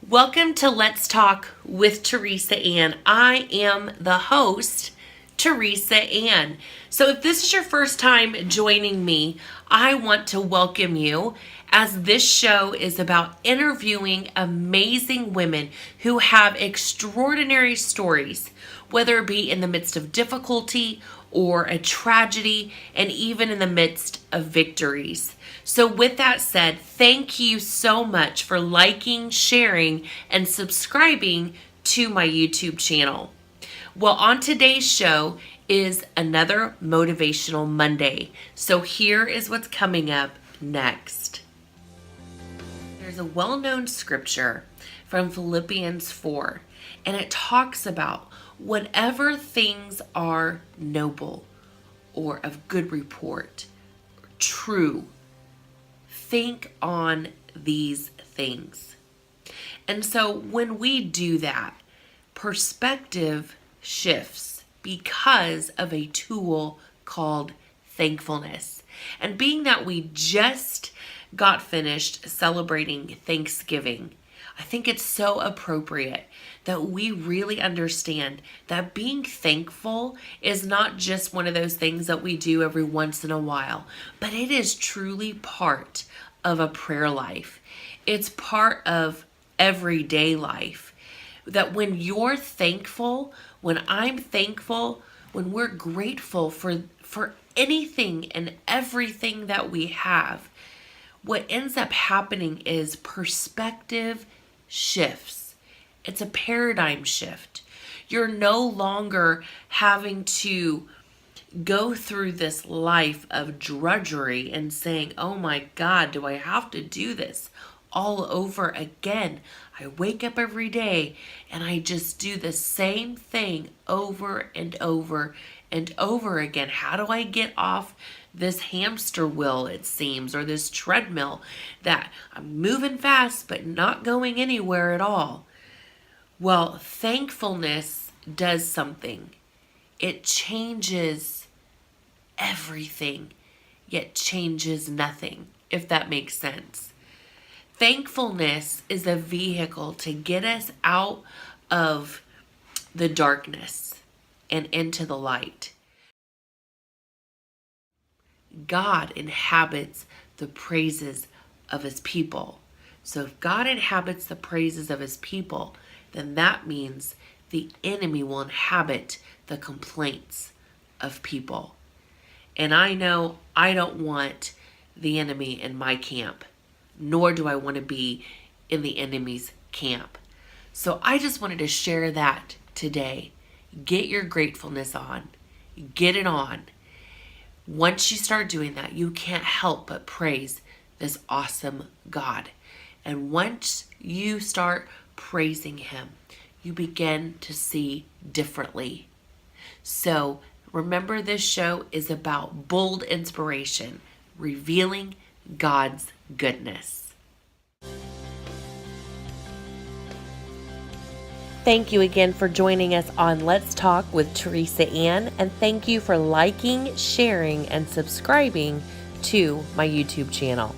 Welcome to Let's Talk with Teresa Ann. I am the host, Teresa Ann. So if this is your first time joining me, I want to welcome you, as this show is about interviewing amazing women who have extraordinary stories, whether it be in the midst of difficulty or a tragedy, and even in the midst of victories. So with that said, thank you so much for liking, sharing, and subscribing to my YouTube channel. Well, on today's show is another Motivational Monday. So here is what's coming up next. There's a well-known scripture from Philippians 4, and it talks about whatever things are noble or of good report, true, think on these things. And so when we do that, perspective shifts because of a tool called thankfulness. And being that we just got finished celebrating Thanksgiving, I think it's so appropriate that we really understand that being thankful is not just one of those things that we do every once in a while, but it is truly part of a prayer life. It's part of everyday life. That when you're thankful, when I'm thankful, when we're grateful for anything and everything that we have, what ends up happening is perspective shifts. It's a paradigm shift. You're no longer having to go through this life of drudgery and saying, oh my God, do I have to do this all over again? I wake up every day and I just do the same thing over and over and over again. How do I get off this hamster wheel, it seems, or this treadmill that I'm moving fast but not going anywhere at all? Well, thankfulness does something. It changes everything, yet changes nothing, if that makes sense. Thankfulness is a vehicle to get us out of the darkness and into the light. God inhabits the praises of his people. So if God inhabits the praises of his people, then that means the enemy will inhabit the complaints of people. And I know I don't want the enemy in my camp, nor do I want to be in the enemy's camp. So I just wanted to share that today. Get your gratefulness on. Get it on. Once you start doing that, you can't help but praise this awesome God. And once you start praising him, you begin to see differently. So remember, this show is about bold inspiration, revealing God's goodness. Thank you again for joining us on Let's Talk with Teresa Ann, and thank you for liking, sharing, and subscribing to my YouTube channel.